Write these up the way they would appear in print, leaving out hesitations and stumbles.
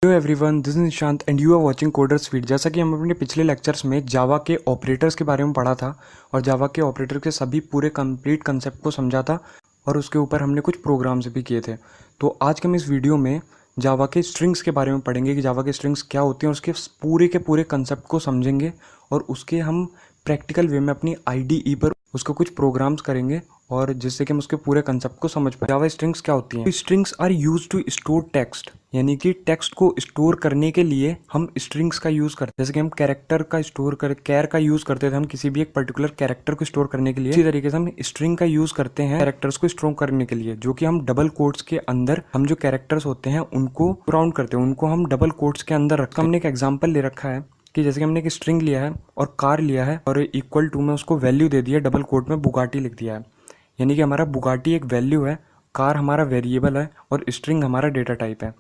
Hello everyone, this is Nishant and you are watching Coders Feed. जैसा कि हम अपने पिछले लेक्चर्स में जावा के ऑपरेटर्स के बारे में पढ़ा था और जावा के ऑपरेटर के सभी पूरे कंप्लीट कंसेप्ट को समझा था और उसके ऊपर हमने कुछ प्रोग्राम्स भी किए थे। तो आज के हम इस वीडियो में जावा के स्ट्रिंग्स के बारे में पढ़ेंगे कि जावा के स्ट्रिंग्स क्या होती हैं और उसके पूरे के पूरे कंसेप्ट को समझेंगे और उसके हम प्रैक्टिकल वे में अपनी IDE पर उसको कुछ प्रोग्राम्स करेंगे और जिससे कि हम उसके पूरे कंसेप्ट को समझ पाए। जावा स्ट्रिंग्स क्या होती हैं? Strings are used to store text, यानी कि टेक्स्ट को स्टोर करने के लिए हम स्ट्रिंग्स का यूज करते हैं। जैसे कि हम कैरेक्टर का स्टोर कर कैर का यूज करते थे हम किसी भी एक पर्टिकुलर कैरेक्टर को स्टोर करने के लिए, इसी तरीके से हम स्ट्रिंग का यूज करते हैं कैरेक्टर्स को स्टोर करने के लिए, जो कि हम डबल कोट्स के अंदर हम जो कैरेक्टर्स होते हैं उनको राउंड करते हैं, उनको हम डबल कोट्स के अंदर रखते हैं। हमने एक एग्जाम्पल ले रखा है कि जैसे कि हमने एक स्ट्रिंग लिया है और कार लिया है और इक्वल टू में उसको वैल्यू दे दिया, डबल कोट में बुगाटी लिख दिया है। यानी कि हमारा बुगाटी एक वैल्यू है, कार हमारा वेरिएबल है और स्ट्रिंग हमारा डेटा टाइप है।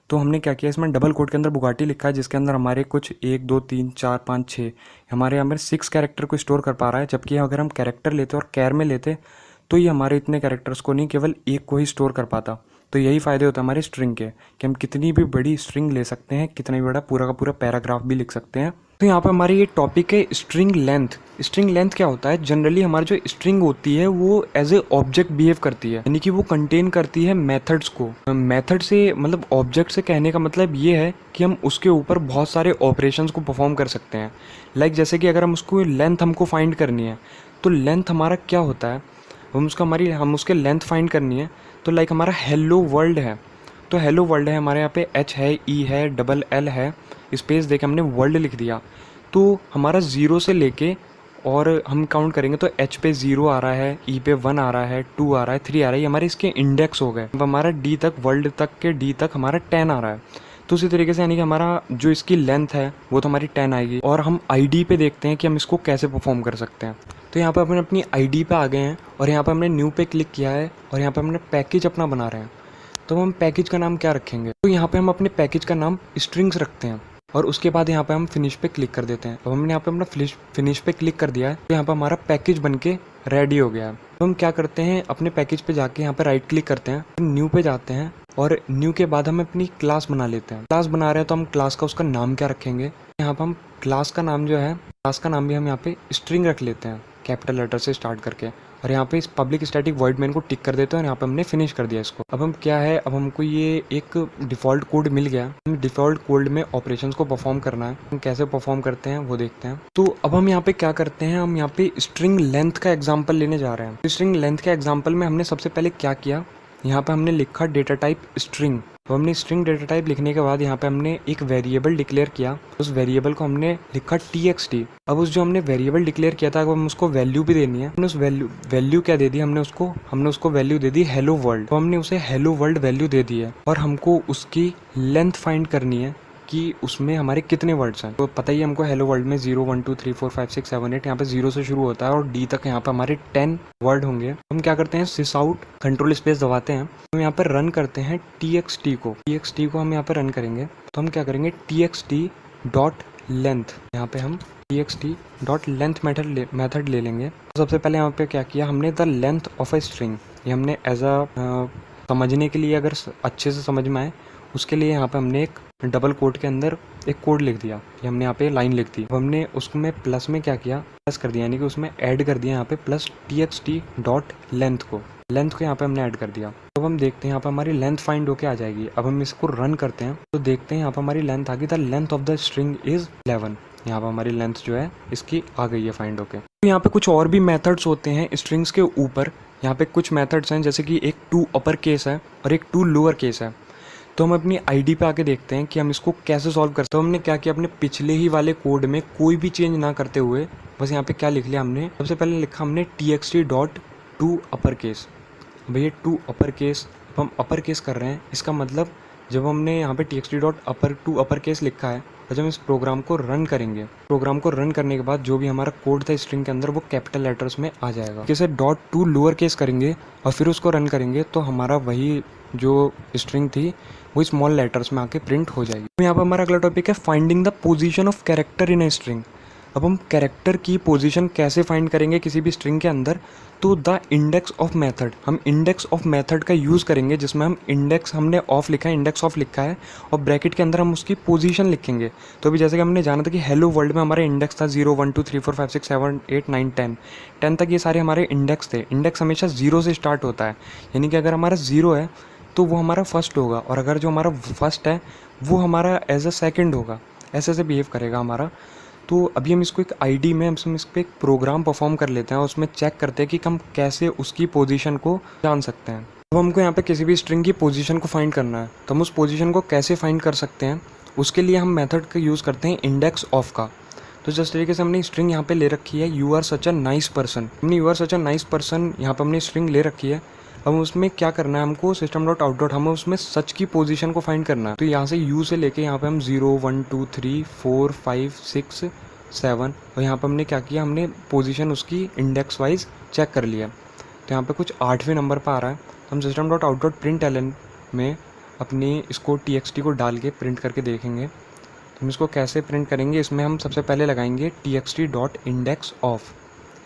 तो हमने क्या किया, इसमें डबल कोट के अंदर बुगाटी लिखा है जिसके अंदर हमारे कुछ 1 2 3 4 5 6 हमारे यहाँ पर 6 कैरेक्टर को स्टोर कर पा रहा है। जबकि अगर हम कैरेक्टर लेते और कैर में लेते तो ये हमारे इतने कैरेक्टर्स को नहीं, केवल एक को ही स्टोर कर पाता। तो यही फ़ायदे होते हैं हमारे स्ट्रिंग के कि हम कितनी भी बड़ी स्ट्रिंग ले सकते हैं, कितना भी बड़ा पूरा का पूरा पैराग्राफ भी लिख सकते हैं। तो यहाँ पर हमारी ये टॉपिक है स्ट्रिंग लेंथ। स्ट्रिंग लेंथ क्या होता है? जनरली हमारी जो स्ट्रिंग होती है वो एज ए ऑब्जेक्ट बिहेव करती है, यानी कि वो कंटेन करती है मेथड्स को। मेथड से मतलब ऑब्जेक्ट से कहने का मतलब ये है कि हम उसके ऊपर बहुत सारे ऑपरेशंस को परफॉर्म कर सकते हैं। लाइक जैसे कि अगर हम उसको लेंथ हमको फाइंड करनी है तो लेंथ हमारा क्या होता है, हम उसके लेंथ फाइंड करनी है। तो लाइक हमारा हेलो वर्ल्ड है, तो हेलो वर्ल्ड है, हमारे यहाँ पे H है, E है, डबल L है, स्पेस देके हमने वर्ल्ड लिख दिया। तो हमारा 0 से लेके और हम काउंट करेंगे तो H पे 0 आ रहा है, E पे 1 आ रहा है, 2 आ रहा है, 3 आ रहा है, ये हमारे इसके इंडेक्स हो गए। अब हमारा D तक, वर्ल्ड तक के D तक हमारा 10 आ रहा है। तो उसी तरीके से यानी कि हमारा जो इसकी लेंथ है वो तो हमारी 10 आएगी। और हम ID पे देखते हैं कि हम इसको कैसे परफॉर्म कर सकते हैं। तो यहाँ पर अपन अपनी ID पे आ गए हैं और यहाँ पर हमने न्यू पे क्लिक किया है और यहाँ पर हमने पैकेज अपना बना रहे हैं। तो हम पैकेज का नाम क्या रखेंगे? तो यहाँ पे हम अपने पैकेज का नाम स्ट्रिंग्स रखते हैं और उसके बाद यहाँ पे हम फिनिश पे क्लिक कर देते हैं। अब हमने यहाँ पे अपना फिनिश पे क्लिक कर दिया है तो यहाँ पे हमारा पैकेज बन के रेडी हो गया है। तो हम क्या करते हैं, अपने पैकेज पे जाके यहाँ पे राइट क्लिक करते हैं, न्यू पे जाते हैं और न्यू के बाद हम अपनी क्लास बना लेते हैं। क्लास बना रहे हैं तो हम क्लास का उसका नाम क्या रखेंगे? यहाँ पे हम क्लास का नाम जो है, क्लास का नाम भी हम यहाँ पे स्ट्रिंग रख लेते हैं, कैपिटल लेटर से स्टार्ट करके। और यहाँ पे इस पब्लिक स्टैटिक वॉइड मेन को टिक कर देते हैं और यहाँ पे हमने फिनिश कर दिया इसको। अब हम क्या है, अब हमको ये एक डिफ़ॉल्ट कोड मिल गया। हम डिफ़ॉल्ट कोड में ऑपरेशंस को परफॉर्म करना है, हम कैसे परफॉर्म करते हैं वो देखते हैं। तो अब हम यहाँ पे क्या करते हैं, हम यहाँ पे स्ट्रिंग लेंथ का एग्जाम्पल लेने जा रहे हैं। स्ट्रिंग लेंथ के एग्जाम्पल में हमने सबसे पहले क्या किया, यहाँ पे हमने लिखा डेटा टाइप स्ट्रिंग। तो हमने स्ट्रिंग डेटा टाइप लिखने के बाद यहाँ पे हमने एक वेरिएबल डिक्लेयर किया, उस वेरिएबल को हमने लिखा txt। अब उस जो हमने वेरिएबल डिक्लेयर किया था, अब हम उसको वैल्यू भी देनी है। हमने उस वैल्यू क्या दे दी, हमने उसको वैल्यू दे दी हेलो वर्ल्ड। तो हमने उसे हेलो वर्ल्ड वैल्यू दे दी है और हमको उसकी लेंथ फाइंड करनी है कि उसमें हमारे कितने वर्ड्स हैं। तो पता ही हमको हेलो वर्ल्ड में 0 1 2 3 4 5 6 7 8 यहाँ पे 0 से शुरू होता है और D तक यहाँ पे हमारे 10 वर्ड होंगे। हम क्या करते हैं, सिस आउट कंट्रोल स्पेस दबाते हैं, हम यहाँ पर रन करते हैं txt को हम यहाँ पर रन करेंगे। तो हम क्या करेंगे, txt डॉट लेंथ, यहाँ पे हम txt डॉट लेंथ मेथड ले लेंगे। तो सबसे पहले यहाँ पे क्या किया हमने, the length of a string, ये हमने एज अ समझने के लिए, अगर अच्छे से समझ में आए उसके लिए यहाँ पे हमने एक डबल कोट के अंदर एक कोड लिख दिया, ये हमने यहाँ पे लाइन लिख दी। अब हमने उसमें प्लस में क्या किया, प्लस कर दिया, यानी कि उसमें ऐड कर दिया यहाँ पे प्लस txt डॉट लेंथ को यहाँ पे हमने ऐड कर दिया। तो हम देखते हैं यहाँ पे हमारी लेंथ फाइंड होके आ जाएगी। अब हम इसको रन करते हैं तो देखते हैं यहाँ पे हमारी लेंथ आ गई, the length of the string is 11। यहाँ पे हमारी लेंथ जो है इसकी आ गई है फाइंड होके। तो यहाँ पे कुछ और भी मेथड्स होते हैं स्ट्रिंग्स के ऊपर। यहाँ पे कुछ मेथड्स हैं, जैसे कि एक टू अपर केस है और एक टू लोअर केस है। तो हम अपनी ID पे आके देखते हैं कि हम इसको कैसे सॉल्व करते हैं। तो हमने क्या किया, अपने पिछले ही वाले कोड में कोई भी चेंज ना करते हुए बस यहाँ पे क्या लिख लिया हमने, सबसे पहले लिखा हमने txt dot to upper case. भैया टू अपर केस, अब हम अपर केस कर रहे हैं, इसका मतलब जब हमने यहाँ पे txt डॉट अपर केस लिखा है और जब हम इस प्रोग्राम को रन करेंगे, प्रोग्राम को रन करने के बाद जो भी हमारा कोड था स्ट्रिंग के अंदर वो कैपिटल लेटर्स में आ जाएगा। जैसे डॉट टू लोअर केस करेंगे और फिर उसको रन करेंगे तो हमारा वही जो स्ट्रिंग थी वो स्मॉल लेटर्स में आके प्रिंट हो जाएगी। तो यहाँ पर हमारा अगला टॉपिक है finding the position of character in a string. अब हम कैरेक्टर की पोजीशन कैसे फाइंड करेंगे किसी भी स्ट्रिंग के अंदर, तो द इंडेक्स ऑफ मेथड, हम इंडेक्स ऑफ मेथड का यूज़ करेंगे जिसमें हम इंडेक्स हमने ऑफ लिखा है, इंडेक्स ऑफ लिखा है और ब्रैकेट के अंदर हम उसकी पोजीशन लिखेंगे। तो अभी जैसे कि हमने जाना था कि हेलो वर्ल्ड में हमारा इंडेक्स था 0 1 2 3 4 5 6 7 8 9 10 10 तक, ये सारे हमारे इंडेक्स थे। इंडेक्स हमेशा 0 से स्टार्ट होता है, यानी कि अगर हमारा 0 है तो वो हमारा फर्स्ट होगा, और अगर जो हमारा फर्स्ट है वो हमारा एज अ सेकेंड होगा, ऐसे से बिहेव करेगा हमारा। तो अभी हम इसको एक आईडी में, हम इस पर एक प्रोग्राम परफॉर्म कर लेते हैं और उसमें चेक करते हैं कि हम कैसे उसकी पोजीशन को जान सकते हैं। अब हमको यहाँ पे किसी भी स्ट्रिंग की पोजीशन को फाइंड करना है, तो हम उस पोजीशन को कैसे फाइंड कर सकते हैं, उसके लिए हम मेथड का यूज़ करते हैं इंडेक्स ऑफ का। तो जिस तरीके से हमने स्ट्रिंग यहाँ पे ले रखी है you are such a nice person, हमने you are such a nice person यहाँ पे हमने स्ट्रिंग ले रखी है। अब उसमें क्या करना है हमको, सिस्टम डॉट आउट डॉट, हमें उसमें सच की पोजीशन को फाइंड करना है। तो यहाँ से यू से लेके यहाँ पे हम 0 1 2 3 4 5 6 7, और यहाँ पे हमने क्या किया, हमने पोजीशन उसकी इंडेक्स वाइज चेक कर लिया। तो यहाँ पे कुछ 8वें नंबर पर आ रहा है, तो हम system dot out dot print Elon में अपनी इसको txt को डाल के प्रिंट करके देखेंगे। तो हम इसको कैसे प्रिंट करेंगे, इसमें हम सबसे पहले लगाएंगे txt डॉट इंडेक्स ऑफ,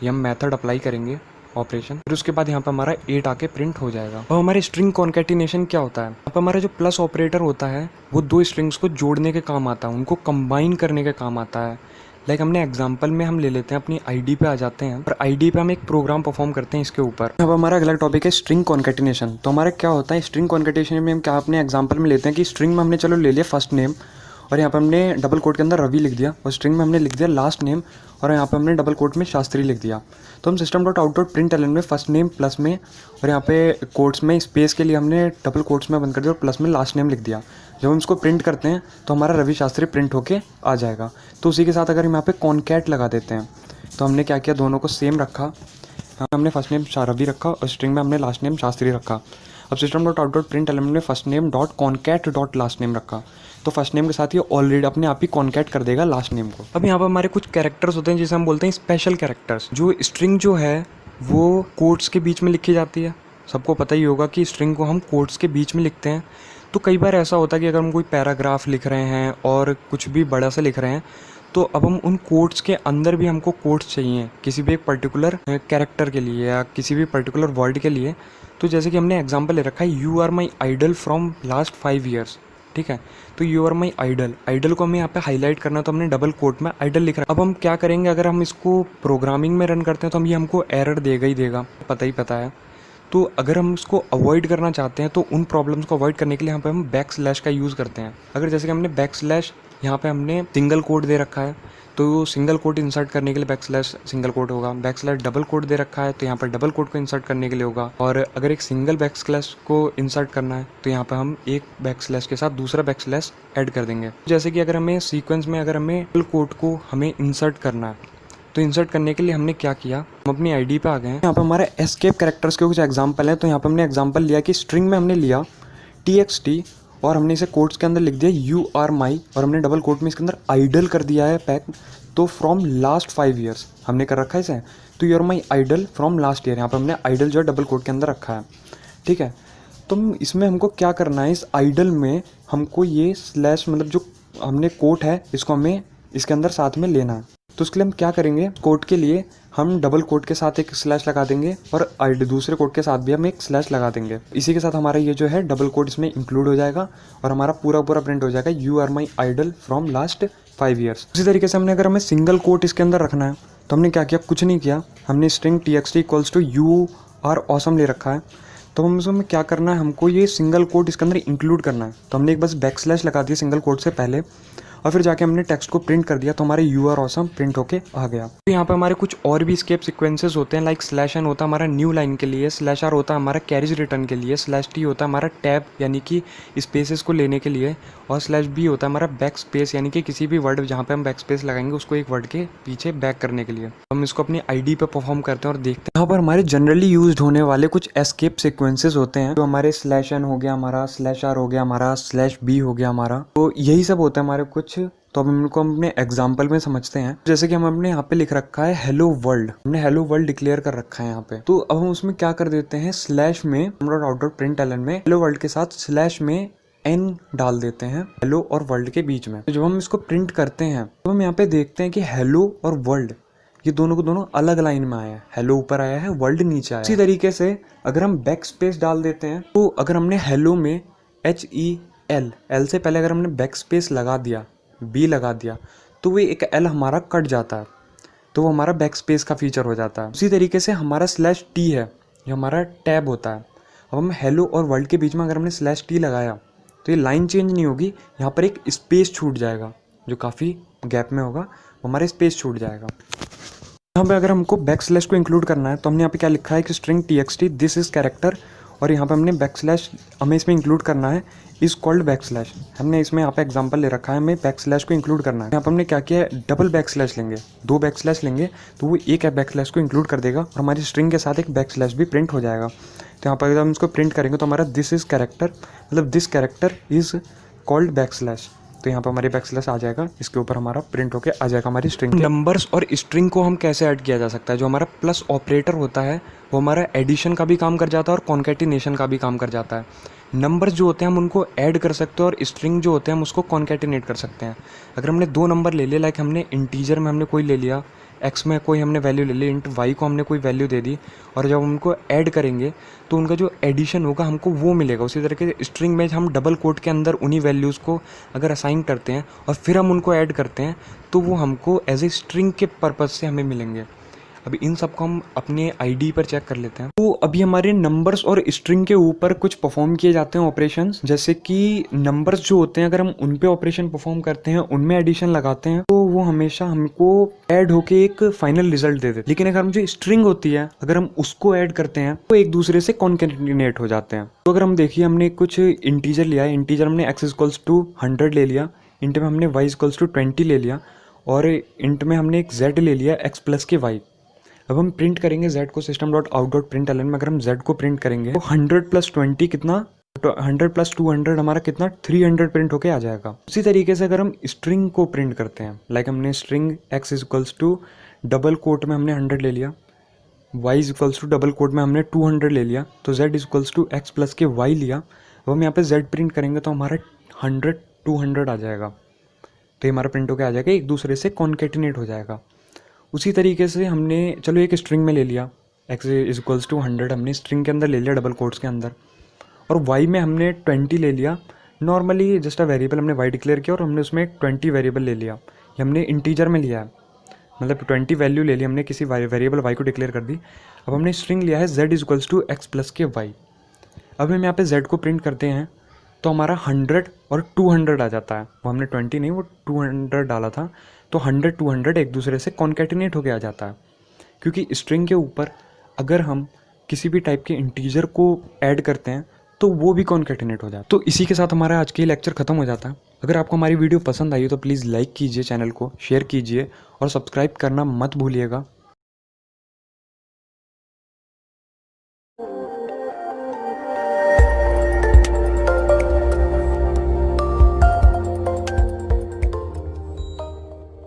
ये हम मेथड अप्लाई करेंगे ऑपरेशन, फिर उसके बाद यहाँ पे हमारा 8 आके प्रिंट हो जाएगा। और हमारे स्ट्रिंग कॉन्कैटिनेशन क्या होता है, यहाँ पे हमारा जो प्लस ऑपरेटर होता है वो दो स्ट्रिंग्स को जोड़ने के काम आता है, उनको कंबाइन करने के काम आता है। लाइक हमने एग्जांपल में हम ले लेते हैं, अपनी आईडी पे आ जाते हैं और आईडी पे हम एक प्रोग्राम परफॉर्म करते हैं इसके ऊपर। अब हमारा अगला टॉपिक है स्ट्रिंग कॉन्कैटिनेशन। तो हमारा क्या होता है स्ट्रिंग कॉन्कैटिनेशन में, हम क्या अपने एग्जांपल में लेते हैं कि स्ट्रिंग में हमने चलो ले लिया फर्स्ट नेम, और यहाँ पे हमने डबल कोट के अंदर रवि लिख दिया, और स्ट्रिंग में हमने लिख दिया लास्ट नेम, और यहाँ पे हमने डबल कोट में शास्त्री लिख दिया। तो हम system dot out dot print Elon में फर्स्ट नेम प्लस में, और यहाँ पे कोट्स में स्पेस के लिए हमने डबल कोट्स में बंद कर दिया और प्लस में लास्ट नेम लिख दिया। जब हम इसको प्रिंट करते हैं तो हमारा रवि शास्त्री प्रिंट होके आ जाएगा। तो उसी के साथ अगर हम यहाँ पे कॉन्कैट लगा देते हैं, तो हमने क्या किया, दोनों को सेम रखा, हमने फर्स्ट नेम रवि रखा और स्ट्रिंग में हमने लास्ट नेम शास्त्री रखा। अब system dot out dot print Elon में first name dot concat dot last name रखा, तो फर्स्ट नेम के साथ ये ऑलरेडी अपने आप ही कॉन्कैट कर देगा लास्ट नेम को। अब यहाँ पर हमारे कुछ कैरेक्टर्स होते हैं जिसे हम बोलते हैं स्पेशल कैरेक्टर्स। जो स्ट्रिंग जो है वो कोट्स के बीच में लिखी जाती है, सबको पता ही होगा कि स्ट्रिंग को हम कोट्स के बीच में लिखते हैं। तो कई बार ऐसा होता है कि अगर हम कोई पैराग्राफ लिख रहे हैं और कुछ भी बड़ा सा लिख रहे हैं, तो अब हम उन कोट्स के अंदर भी हमको कोट्स चाहिए किसी भी एक पर्टिकुलर कैरेक्टर के लिए या किसी भी पर्टिकुलर वर्ड के लिए। तो जैसे कि हमने एग्जांपल ले रखा है you are my idol from last 5 years, ठीक है। तो you are my idol, idol को हमें यहाँ पे हाईलाइट करना है, तो हमने डबल कोट में आइडल लिख रहा है। अब हम क्या करेंगे, अगर हम इसको प्रोग्रामिंग में रन करते हैं तो हम ये हमको एरर देगा ही देगा, पता ही पता है। तो अगर हम इसको अवॉइड करना चाहते हैं तो उन प्रॉब्लम्स को अवॉइड करने के लिए यहाँ पे हम बैक स्लैश का यूज़ करते हैं। अगर जैसे कि हमने बैक स्लैश यहाँ पे हमने सिंगल कोट दे रखा है, तो सिंगल कोट इंसर्ट करने के लिए बैक स्लैश सिंगल कोट होगा। बैक स्लैश डबल कोट दे रखा है तो यहाँ पर डबल कोट को इंसर्ट करने के लिए होगा। और अगर एक सिंगल बैक स्लैश को इंसर्ट करना है तो यहाँ पर हम एक बैक स्लैश के साथ दूसरा बैक स्लैश ऐड कर देंगे। जैसे कि अगर हमें सीक्वेंस में अगर हमें डबल कोट को हमें इंसर्ट करना है, तो इंसर्ट करने के लिए हमने क्या किया, हम अपनी आईडी पे आ गए हैं। यहाँ पे हमारे एस्केप कैरेक्टर्स के कुछ एग्जांपल हैं। तो यहाँ पे हमने एग्जांपल लिया कि स्ट्रिंग में हमने लिया txt और हमने इसे कोट्स के अंदर लिख दिया यू आर माई, और हमने डबल कोट में इसके अंदर आइडल कर दिया है पैक। तो फ्रॉम लास्ट 5 ईयर्स हमने कर रखा है इसे, तो you are my idol from last year, यहाँ पर हमने आइडल जो है डबल कोट के अंदर रखा है, ठीक है। तो इसमें हमको क्या करना है, इस आइडल में हमको ये स्लैश मतलब जो हमने कोट है इसको हमें इसके अंदर साथ में लेना है। तो उसके लिए हम क्या करेंगे, कोट के लिए हम डबल कोट के साथ एक स्लैश लगा देंगे और दूसरे कोट के साथ भी हम एक स्लैश लगा देंगे। इसी के साथ हमारा ये जो है डबल कोट इसमें इंक्लूड हो जाएगा और हमारा पूरा प्रिंट हो जाएगा you are my idol from last 5 years. इसी तरीके से हमने अगर हमें सिंगल कोट इसके अंदर रखना है तो हमने क्या किया, कुछ नहीं किया, हमने string txt equals to you are awesome ले रखा है। तो हम इसमें क्या करना है, हमको ये सिंगल कोट इसके अंदर इंक्लूड करना है। तो हमने एक बस बैक स्लैश लगा दिया सिंगल कोट से पहले और फिर जाके हमने टेक्स्ट को प्रिंट कर दिया, तो हमारे यू आर ऑसम प्रिंट होके आ गया। तो यहाँ पे हमारे कुछ और भी स्केप सीक्वेंसेस होते हैं, लाइक स्लैश एन होता है हमारा न्यू लाइन के लिए, स्लैश आर होता है हमारा कैरेज रिटर्न के लिए, स्लैश टी होता है हमारा टैब यानी कि स्पेसेस को लेने के लिए, और स्लैश बी होता है हमारा बैक स्पेस यानी कि किसी भी वर्ड जहाँ पे हम बैक स्पेस लगाएंगे उसको एक वर्ड के पीछे बैक करने के लिए। हम इसको अपनी आईडी पे परफॉर्म करते हैं और देखते हैं। यहाँ पर हमारे जनरली यूज होने वाले कुछ एस्केप सीक्वेंसेस होते हैं, जो हमारे स्लैश एन हो गया हमारा, स्लैश आर हो गया हमारा, स्लैश बी हो गया हमारा, तो यही सब होता है हमारे कुछ। तो अब इनको हम अपने एग्जाम्पल में समझते हैं। जैसे कि हम अपने यहाँ पे लिख रखा है हेलो वर्ल्ड, हमने हेलो वर्ल्ड डिक्लेयर कर रखा है यहाँ पे। तो अब हम उसमें क्या कर देते हैं, स्लैश में आउट डॉट प्रिंट एलन में हेलो वर्ल्ड के साथ स्लैश में n डाल देते हैं हेलो और वर्ल्ड के बीच में। तो जब हम इसको प्रिंट करते हैं तो हम यहाँ पे देखते हैं कि हेलो और वर्ल्ड ये दोनों को दोनों अलग लाइन में आया है, हेलो ऊपर आया है, वर्ल्ड नीचे आया है। इसी तरीके से अगर हम बैक स्पेस डाल देते हैं तो अगर हमने हेलो में HEL से पहले अगर हमने बैक स्पेस लगा दिया, B लगा दिया, तो वो एक L हमारा कट जाता है, तो वो हमारा बैक स्पेस का फीचर हो जाता है। उसी तरीके से हमारा /T है, ये हमारा टैब होता है। अब हम हेलो और वर्ल्ड के बीच में अगर हमने /T लगाया तो ये लाइन चेंज नहीं होगी, यहाँ पर एक स्पेस छूट जाएगा जो काफ़ी गैप में होगा, वो हमारा स्पेस छूट जाएगा। यहाँ पे अगर हमको बैक को इंक्लूड करना है तो हमने यहाँ पे क्या लिखा है कि string txt this is character, और यहाँ पे हमने हमें इसमें इंक्लूड करना है इज कॉल्ड /। हमने इसमें यहाँ पे एग्जांपल ले रखा है, हमें बैक को इंक्लूड करना है। यहाँ पे हमने क्या किया है, डबल बैक लेंगे, 2 बैक लेंगे तो वो एक बैक को इंक्लूड कर देगा और हमारी स्ट्रिंग के साथ एक बैक भी प्रिंट हो जाएगा। तो यहाँ पर अगर हम इसको प्रिंट करेंगे तो हमारा दिस इज कैरेक्टर मतलब दिस कैरेक्टर इज कॉल्ड /। तो यहाँ पर हमारी बैक आ जाएगा, इसके ऊपर हमारा प्रिंट होके आ जाएगा हमारी स्ट्रिंग। नंबर्स और स्ट्रिंग को हम कैसे ऐड किया जा सकता है, जो हमारा प्लस ऑपरेटर होता है वो हमारा एडिशन का भी काम कर जाता है और कॉन्केटिनेशन का भी काम कर जाता है। नंबर्स जो होते हैं हम उनको ऐड कर सकते हैं और स्ट्रिंग जो होते हैं हम उसको कॉन्केटिनेट कर सकते हैं। अगर हमने 2 नंबर ले लिए, लाइक हमने इंटीजर में हमने कोई ले लिया, एक्स में कोई हमने वैल्यू ले ली, इंट वाई को हमने कोई वैल्यू दे दी, और जब हम उनको ऐड करेंगे तो उनका जो एडिशन होगा हमको वो मिलेगा। उसी तरह के स्ट्रिंग में हम डबल कोट के अंदर उन्हीं वैल्यूज़ को अगर असाइन करते हैं और फिर हम उनको ऐड करते हैं तो वो हमको एज ए स्ट्रिंग के पर्पज़ से हमें मिलेंगे। अभी इन सब को हम अपने आईडी पर चेक कर लेते हैं। तो अभी हमारे नंबर्स और स्ट्रिंग के ऊपर कुछ परफॉर्म किए जाते हैं ऑपरेशंस, जैसे कि नंबर्स जो होते हैं अगर हम उन पे ऑपरेशन परफॉर्म करते हैं, उनमें एडिशन लगाते हैं तो वो हमेशा हमको ऐड होके एक फाइनल रिजल्ट दे देते हैं। लेकिन अगर हम जो स्ट्रिंग होती है अगर हम उसको ऐड करते हैं तो एक दूसरे से कॉन्केटिनेट हो जाते हैं। तो अगर हम देखिए हमने कुछ इंटीजर लिया है, इंटीजर हमने x = 100 ले लिया, इंट में हमने y = 20 ले लिया, और इंट में हमने एक z ले लिया x + के y। अब हम प्रिंट करेंगे z को system.out.println में। अगर हम z को प्रिंट करेंगे तो 100 + 20 कितना, 100 + 200 हमारा कितना 300 प्रिंट होके आ जाएगा। उसी तरीके से अगर हम स्ट्रिंग को प्रिंट करते हैं, लाइक हमने स्ट्रिंग x = डबल कोट में हमने 100 ले लिया, y = डबल कोट में हमने 200 ले लिया, तो z = x + के y लिया। अब हम यहाँ पे z प्रिंट करेंगे तो हमारा 100 200 आ जाएगा, तो ये हमारा प्रिंट होके आ जाएगा, एक दूसरे से कॉन्केटिनेट हो जाएगा। उसी तरीके से हमने चलो एक स्ट्रिंग में ले लिया, x = 100 हमने स्ट्रिंग के अंदर ले लिया डबल कोट्स के अंदर, और y में हमने 20 ले लिया। नॉर्मली जस्ट अ वेरिएबल हमने y डिक्लेयर किया और हमने उसमें 20 वेरिएबल ले लिया, ये हमने इंटीजर में लिया है, मतलब 20 वैल्यू ले ली हमने, किसी वेरिएबल y को डिक्लेयर कर दी। अब हमने स्ट्रिंग लिया है z = x + के y। अब हम यहाँ पे z को प्रिंट करते हैं तो हमारा 100 और 200 आ जाता है, वो हमने 20 नहीं वो 200 डाला था, तो 100 200 एक दूसरे से कॉन्केटिनेट होके आ जाता है। क्योंकि स्ट्रिंग के ऊपर अगर हम किसी भी टाइप के इंटीजर को ऐड करते हैं तो वो भी कॉन्केटिनेट हो जाता है। तो इसी के साथ हमारा आज के लेक्चर खत्म हो जाता है। अगर आपको हमारी वीडियो पसंद आई हो तो प्लीज़ लाइक कीजिए, चैनल को शेयर कीजिए और सब्सक्राइब करना मत भूलिएगा।